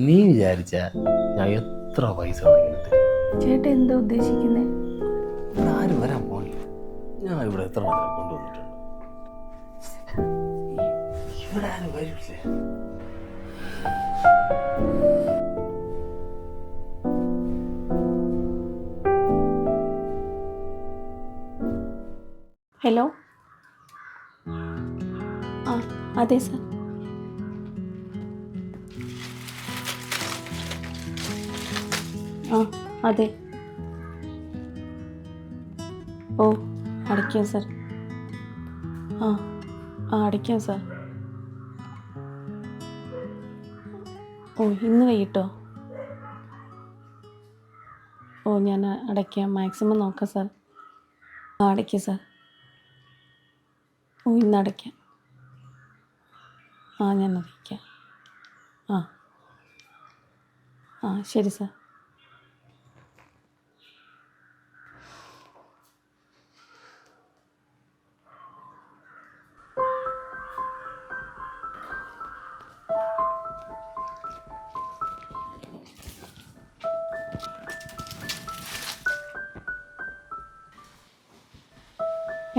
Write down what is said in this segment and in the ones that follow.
നീ വിചാരിച്ച ഞാൻ എത്ര പൈസ വേണമെങ്കിലും തരും. ചേട്ടൻ എന്താ ഉദ്ദേശിക്കുന്നത്? ഇവിടെ ആരും വരാൻ പോണില്ല. ഞാൻ ഇവിടെ എത്ര നേരം കൊണ്ടുവന്നിട്ടുണ്ട്. ഇവിടെ ആരും വരില്ലേ? ഹലോ, ആ അതെ സാർ. ആ അതെ. ഓ അടയ്ക്കാം സാർ. ആ അടയ്ക്കാം സാർ. ഓ ഇന്ന് വൈകിട്ടോ? ഓ ഞാൻ അടയ്ക്കാം, മാക്സിമം നോക്കാം സാർ. ആ അടയ്ക്കാം സാർ. ഓ ഇന്ന് അടയ്ക്കാം. ആ ഞാൻ അറിയിക്കാം. ആ ആ ശരി സാർ.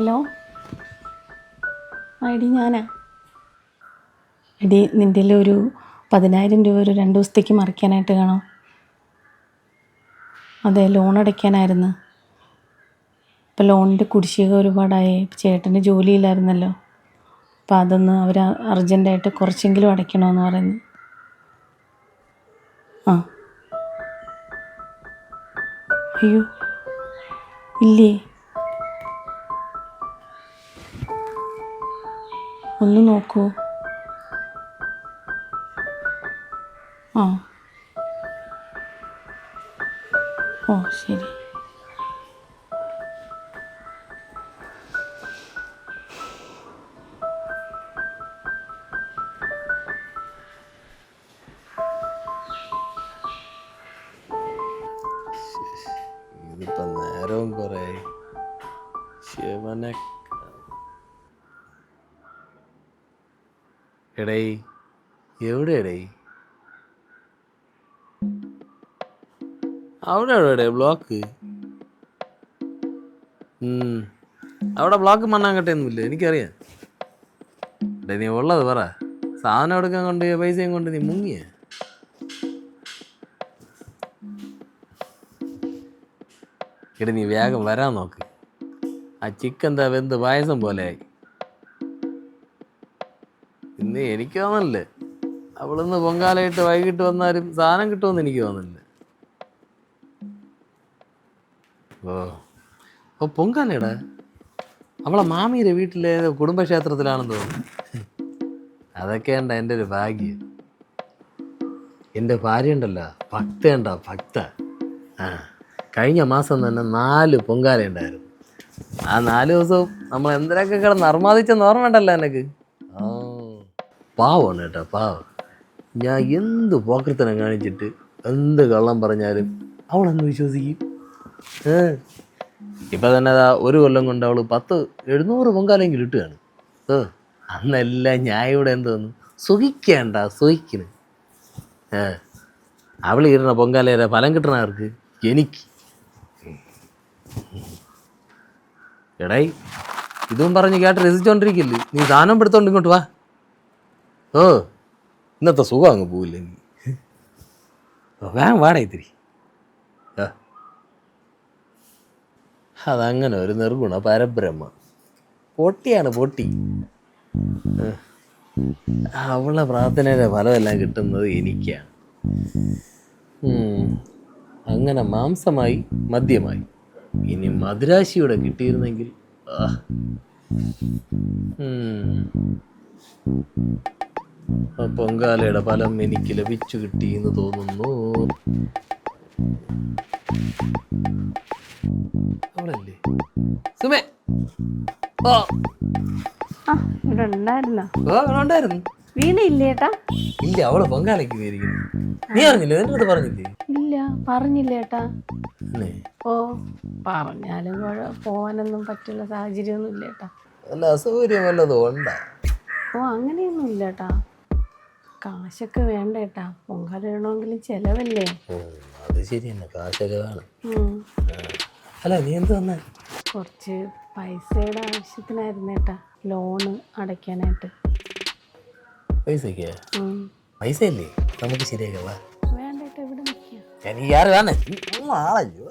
ഹലോ, ആ എടി ഞാനാ. എടി നിൻ്റെ ഒരു 10,000 രൂപ ഒരു 2 ദിവസത്തേക്ക് മറിക്കാനായിട്ട് കാണാം. അതെ, ലോൺ അടയ്ക്കാനായിരുന്നു. ഇപ്പോൾ ലോണിൻ്റെ കുടിശ്ശിക ഒരുപാടായി. ചേട്ടന് ജോലിയില്ലായിരുന്നല്ലോ, അപ്പോൾ അതൊന്ന് അവർ അർജൻറ്റായിട്ട് കുറച്ചെങ്കിലും അടയ്ക്കണമെന്ന് പറയുന്നു. ആ അയ്യോ ഇല്ലേ, ഒന്ന് നോക്കൂ. ആ ഓ ശരി. ഇതിപ്പോ നേരവും കുറെ ശിവനെ. എടേ എവിടെ എടേ? അവിടെ എവിടെ ബ്ലോക്ക്? അവിടെ ബ്ലോക്ക് മണ്ണാങ്കട്ടയൊന്നുമില്ല, എനിക്കറിയാം. എടേ നീ ഉള്ളത് പറ. സാധനം എടുക്കാൻ കൊണ്ട് പൈസയും കൊണ്ട് നീ മുങ്ങിയ? എടേ നീ വേഗം വരാൻ നോക്ക്. ആ ചിക്കൻ എന്താ വെന്ത് പായസം പോലെ ആയി. ഇന്ന് എനിക്ക് തോന്നല്ലേ അവളിന്ന് പൊങ്കാലയിട്ട് വൈകിട്ട് വന്നാലും സാധനം കിട്ടുമെന്ന് എനിക്ക് തോന്നില്ല. ഓ പൊങ്കാലയുടെ അവളെ മാമിയുടെ വീട്ടിലെ കുടുംബക്ഷേത്രത്തിലാണെന്ന് തോന്നുന്നു. അതൊക്കെയുണ്ട എൻ്റെ ഒരു ഭാഗ്യം. എൻ്റെ ഭാര്യ ഉണ്ടല്ലോ, ഭക്തയുണ്ടോ ഭക്ത. ആ കഴിഞ്ഞ മാസം തന്നെ 4 പൊങ്കാല ഉണ്ടായിരുന്നു. ആ 4 ദിവസവും നമ്മൾ എന്തിനൊക്കെ കിടന്ന് അർമാദിച്ചെന്ന് ഓർമ്മയുണ്ടല്ലോ എനിക്ക്. ആ പാവമാണ് കേട്ടോ, പാവം. ഞാൻ എന്ത് പോക്കൃത്തനം കാണിച്ചിട്ട് എന്ത് കള്ളം പറഞ്ഞാലും അവളെന്ന് വിശ്വസിക്കും. ഇപ്പം തന്നെ അതാ 1 കൊല്ലം കൊണ്ട് അവൾ 700 പൊങ്കാലെങ്കിലും ഇട്ടുകയാണ്. അന്നെല്ലാം ഞാൻ ഇവിടെ എന്തോന്നു സുഖിക്കേണ്ട സുഖിക്കണ്. അവൾ ഇടുന്ന പൊങ്കാലേരെ ഫലം കിട്ടണ ആർക്ക്? എനിക്ക്. എടായി ഇതും പറഞ്ഞ് കേട്ട് രസിച്ചോണ്ടിരിക്കില്ലേ, നീ സാധനം പെടുത്തോണ്ട് ഇങ്ങോട്ട് വാ. ഇന്നത്തെ സുഖം അങ്ങ് പോവില്ല നീ. വേഗം വാടക ഇത്തിരി. അതങ്ങനെ ഒരു നിർഗുണ പരബ്രഹ്മ പൊട്ടിയാണ് പൊട്ടി. അവളെ പ്രാർത്ഥനയുടെ ഫലമെല്ലാം കിട്ടുന്നത് എനിക്കാണ്. അങ്ങനെ മാംസമായി മദ്യമായി. ഇനി മധുരാശിയുടെ കിട്ടിയിരുന്നെങ്കിൽ പൊങ്കാലയുടെ ഫലം എനിക്ക് ലഭിച്ചു കിട്ടി എന്ന് തോന്നുന്നു. അവളല്ലേ സുമേ? ഇവിടെ ഉണ്ടായിരുന്നോ? ഉണ്ടായിരുന്നു. വീണയില്ലേ ഏട്ടാ? ഇല്ല, അവള് പൊങ്കാലയ്ക്ക് കയറിയിരുന്നു. നീ അറിഞ്ഞില്ലേ? എന്റെ അടുത്ത് പറഞ്ഞില്ലേ? ഇല്ല, പറഞ്ഞില്ല ഏട്ടാ. ഓ പറഞ്ഞാലും പോവാനൊന്നും പറ്റുള്ള സാഹചര്യമൊന്നും ഇല്ല ഏട്ടാ. വല്ല അസൗകര്യം വല്ലതും ഉണ്ടാ? ഓ അങ്ങനെയൊന്നും ഇല്ല ഏട്ടാ. കാശൊക്കെ വേണ്ട ഏട്ടാ, പൊങ്കാലിടണമെങ്കിലും ചിലവല്ലേ. അത് ശരി തന്നെ, കാശൊക്കെ വേണം. ഉം. അല്ല നീ എന്ത് വന്നേ? കുറച്ച് പൈസയുടെ ആവശ്യത്തിനായിരുന്നു ഏട്ടാ, ലോണ് അടയ്ക്കാനായിട്ട്. പൈസക്ക് ഉം. പൈസ ഇല്ലേ? നമുക്ക് ശരിയാക്കാം. വാ വേണ്ട ഏട്ടാ, ഇവിടെ നിൽക്കുക. എനിക്ക് ആര് വേണേ ആളല്ലോ.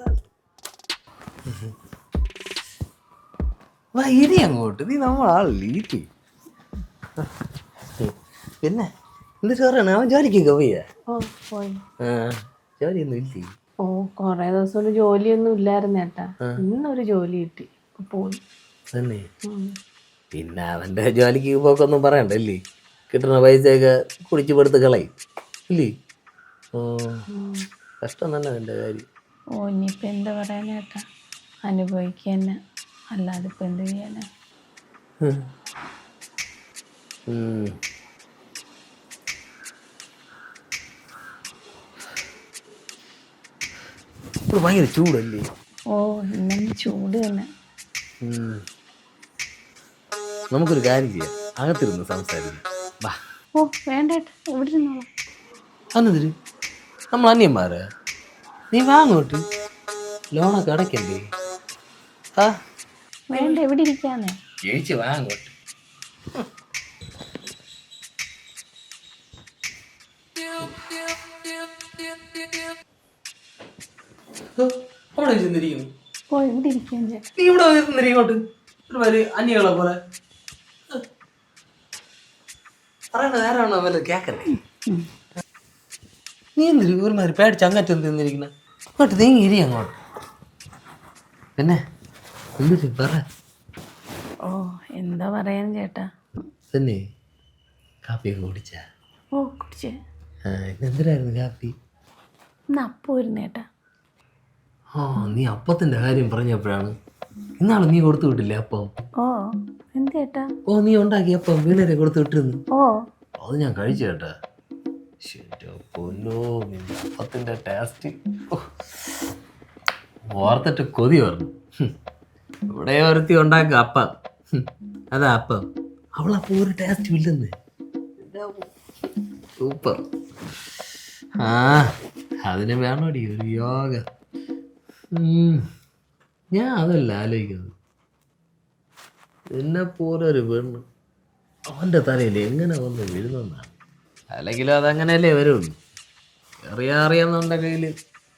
വാ ഇനി അങ്ങോട്ട്, നീ നമ്മളാളല്ലേ ഈറ്റി. പിന്നെ എന്ത് ചോറാണ്? അവൻ ജോലിക്കൊക്കെ പോയാ? ഓ പോയി. ജോലിയൊന്നും ഇല്ലേ? ഓ കുറേ ദിവസം കൊണ്ട് ജോലിയൊന്നും ഇല്ലായിരുന്നു ഏട്ടാ, ഇന്നൊരു ജോലി കിട്ടി, ഇപ്പൊ പോയി. തന്നെ? ഉം. പിന്നെ അവൻ്റെ ജോലിക്ക് പോക്കൊന്നും പറയണ്ടല്ലേ, കിട്ടുന്ന പൈസയൊക്കെ കുടിച്ച് പെടുത്ത് കളയും ഇല്ലേ? കഷ്ടം തന്നെ എൻ്റെ കാര്യം. ഓ ഇനിയിപ്പോൾ എന്താ പറയാനേട്ടാ, അനുഭവിക്കുക തന്നെ, അല്ലാതെ ഇപ്പം എന്ത് ചെയ്യാനാ. ഇപ്പോൾ ഭയങ്കര ചൂടല്ലേ? ഓ ഇന്നും ചൂട് തന്നെ. നമുക്കൊരു കാര്യം ചെയ്യാം, അകത്തിരുന്ന് സംസാരിക്കാം. വാ. ഓ വേണ്ട ഏട്ടാ, എവിടെ ഇരുന്നോളാം. അന്നെതിര് നമ്മൾ അന്യന്മാരാ? നീ വാങ്ങോട്ട്, ലോണൊക്കെ അടയ്ക്കണ്ടേ? ആ വേണ്ട, എവിടെ ഇരിക്കാന്നേ. ജയിച്ച് വാങ്ങോട്ട്. അവിടെ ചെന്നിരിക്കുന്നു. ഓ എവിടെ ഇരിക്കാൻ ചേട്ടാ. നീ ഇവിടെ ഇങ്ങോട്ട് ഒരു വരി അന്യകളെ പോലെ പറയണ നേരാണോ വല്ല കേക്കല്ലേ? നീ എന്തിരി ഒരുമാതിരി പേടിച്ച് അങ്ങറ്റം തിന്നിരിക്കണ? അങ്ങോട്ട് നീങ്ങി ഇരി അങ്ങോട്ട്. പിന്നെ എന്തിരി പറ. ഓ എന്താ പറയാൻ ചേട്ടാ. തന്നെ കാപ്പിയൊക്കെ കുടിച്ചാ? ഓ കുടിച്ചേ. എന്തിനായിരുന്നു കാപ്പി? ഇന്ന് അപ്പമായിരുന്നു ചേട്ടാ. ആ നീ അപ്പത്തിൻ്റെ കാര്യം പറഞ്ഞപ്പോഴാണ്, ഇന്നാളെ നീ കൊടുത്തു വിട്ടില്ലേ അപ്പം? ഓ എന്ത് ചേട്ടാ? ഓ നീ ഉണ്ടാക്കി അപ്പം വീണരെ കൊടുത്തു വിട്ടിരുന്നു. ഓ അത് ഞാൻ കഴിച്ചു കേട്ടാ. ശരി പൊന്നോ, നിന്റെ അപ്പത്തിൻ്റെ ടേസ്റ്റ് ഓർത്തിട്ട് കൊതി പറഞ്ഞു. ഇവിടെ ഒരുത്തി ഉണ്ടാക്കുക അപ്പം, അതാ അപ്പം. അവളപ്പോൾ ഒരു ടേസ്റ്റും ഇല്ലെന്ന്. സൂപ്പർ. ആ അതിന് വേണോടി ഒരു യോഗ. ഞാൻ അതല്ല ആലോചിക്കുന്നത്, എന്നെപ്പോലെ ഒരു പെണ്ണ് അവൻ്റെ തലയിൽ എങ്ങനെ വന്ന് വീഴുന്നെന്നാണ്. അല്ലെങ്കിലും അതങ്ങനെയല്ലേ വരുള്ളൂ. അറിയാന്നുണ്ട കയ്യിൽ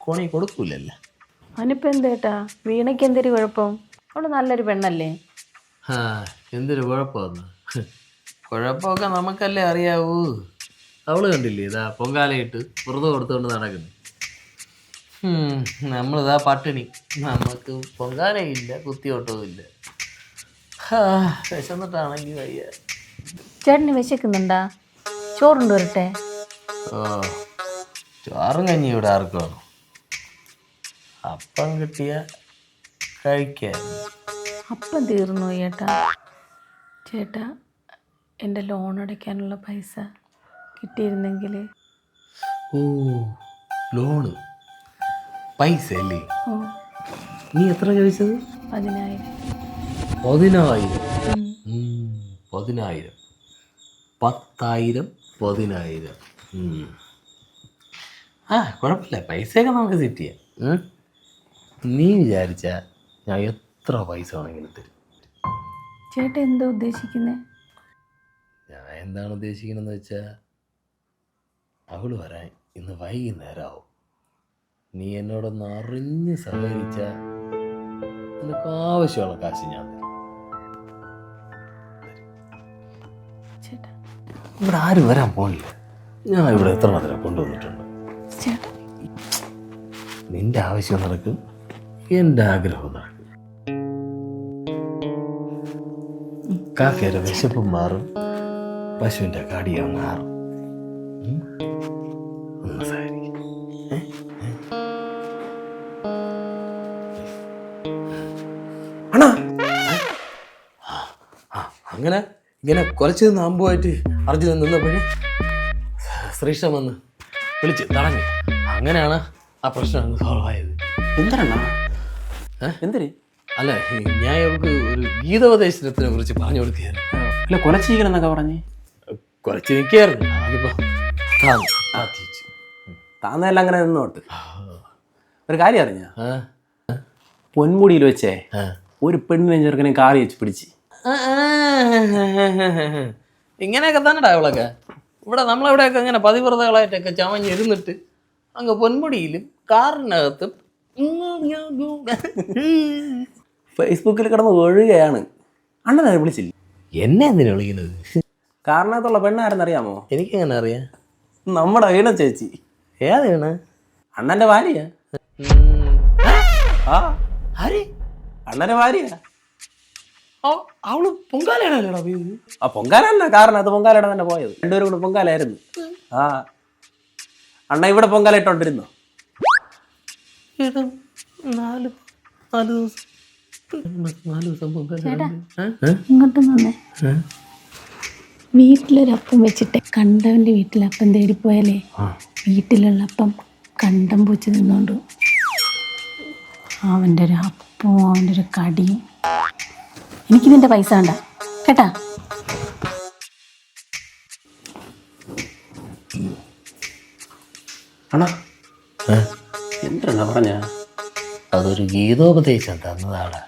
കോണി കൊടുക്കൂലല്ലോ. അവനിപ്പോൾ എന്ത് ചേട്ടാ, വീണയ്ക്ക് എന്തൊരു കുഴപ്പം? അവള് നല്ലൊരു പെണ്ണല്ലേ. ആ എന്തൊരു കുഴപ്പമെന്ന്? കുഴപ്പമൊക്കെ നമുക്കല്ലേ അറിയാവൂ. അവള് കണ്ടില്ലേ ഇതാ പൊങ്കാലയിട്ട് വെറുതെ കൊടുത്തുകൊണ്ട് നടക്കുന്നു. നമ്മളിതാ പട്ടിണി, നമുക്ക് പൊങ്കാലയില്ല, കുത്തിയോട്ടവും ഇല്ല. വിശന്നിട്ടാണെങ്കിൽ വയ്യ. ചേട്ടന് വിശക്കുന്നുണ്ടാ? ചോറുണ്ട് വരട്ടെ. ഓ ചോറും കഞ്ഞി ഇവിടെ ആർക്കും അപ്പം കിട്ടിയ കഴിക്കാൻ. അപ്പം തീർന്നു ചേട്ടാ. ചേട്ടാ എൻ്റെ ലോൺ അടയ്ക്കാനുള്ള പൈസ കിട്ടിയിരുന്നെങ്കിൽ. ഓ ലോണ് പൈസ അല്ലേ? ഓ നീ എത്ര ചോദിച്ചത്? 10,000. 10,000. 10,000 10,000 10,000. ആ കുഴപ്പമില്ല, പൈസയൊക്കെ നമുക്ക് സെറ്റ് ചെയ്യാം. നീ വിചാരിച്ച ഞാൻ എത്ര പൈസ വേണമെങ്കിലും തരും. ചേട്ടാ എന്താ ഉദ്ദേശിക്കുന്നത്? ഞാൻ എന്താണ് ഉദ്ദേശിക്കണമെന്ന് വെച്ചാൽ, അവൾ വരാൻ ഇന്ന് വൈകുന്നേരമാവും. നീ എന്നോടൊന്ന് അറിഞ്ഞ് സഹകരിച്ചാൽ നിനക്ക് ആവശ്യമുള്ള കാശ് ഞാൻ തരും. ചേട്ടാ ഇവിടെ ആരും വരാൻ പോണില്ല. ഞാൻ ഇവിടെ എത്ര മാത്രം കൊണ്ടുവന്നിട്ടുണ്ട്. ചേട്ടാ നിന്റെ ആവശ്യം നടക്കും, എൻ്റെ ആഗ്രഹം നടക്കും. കാക്കയുടെ വിശപ്പും മാറും, പശുവിൻ്റെ കാടിയും മാറും. ഒന്ന് സഹകരിക്കും. അങ്ങനെ ഇങ്ങനെ കുറച്ച് നാമ്പുമായിട്ട് അർജുനൻ നിന്നപ്പോഴേ ശ്രീഷ്ഠ വന്ന് വിളിച്ച് തടഞ്ഞു. അങ്ങനെയാണ് ആ പ്രശ്നം സോൾവ് ആയത്. എന്താണ് എന്തിന്? അല്ല ഞാൻ അവർക്ക് ഒരു ഗീതോപദേശത്തിനെ കുറിച്ച് പറഞ്ഞു കൊടുക്കുകയായിരുന്നു. അല്ല കൊല ചെയ്യണം എന്നൊക്കെ പറഞ്ഞ് കുറച്ച് നിൽക്കുകയായിരുന്നു. അതിപ്പോൾ താന്നെല്ലാം അങ്ങനെ നിന്നോട്ട്. ഒരു കാര്യം അറിഞ്ഞ പൊന്മുടിയിൽ വെച്ചേ ഒരു പെണ്ണിനെ ചെറുക്കനെ കാറി വെച്ച് പിടിച്ച്. ഇങ്ങനെയൊക്കെ തന്നെടാ അവളൊക്കെ. ഇവിടെ നമ്മളെവിടെയൊക്കെ ഇങ്ങനെ പതിവ്രതകളായിട്ടൊക്കെ ചമഞ്ഞിരുന്നിട്ട് അങ്ങ് പൊന്മുടിയിലും കാറിനകത്തും ഫേസ്ബുക്കിൽ കിടന്ന് ഒഴുകയാണ്. അണ്ണനെ വിളിച്ചില്ല. എന്നെ എന്തിനാ വിളിക്കുന്നത്? കാറിനകത്തുള്ള പെണ്ണാരെന്നറിയാമോ? എനിക്കെങ്ങനെ അറിയാം? നമ്മുടെ വീണ ചേച്ചി. ഏതാണ്? അണ്ണന്റെ ഭാര്യ. ആ ആര്? അണ്ണന്റെ ഭാര്യ. അവള് പൊങ്കാലയാണല്ലോടാ പോയത്. ആ പൊങ്കാലല്ല, കാറിനകത്ത് പൊങ്കാലയുടെ തന്നെ പോയത്. രണ്ടുപേരും കൂടെ പൊങ്കാലായിരുന്നു. ആ അണ്ണ ഇവിടെ പൊങ്കാല ഇട്ടോണ്ടിരുന്നോ? ഇങ്ങോട്ട് വന്നേ. വീട്ടിലൊരപ്പം വെച്ചിട്ട് കണ്ടവൻ്റെ വീട്ടിൽ അപ്പം തേടിപ്പോയാലേ വീട്ടിലുള്ള അപ്പം കണ്ടം പൂച്ച് നിന്നോണ്ടു. അവൻ്റെ ഒരു അപ്പവും അവൻ്റെ ഒരു കടിയും. എനിക്ക് നിന്റെ പൈസ വേണ്ട കേട്ടാ. അണ്ണാ എന്താണ് പറഞ്ഞ? അതൊരു ഗീതോപദേശം തന്നതാണ്.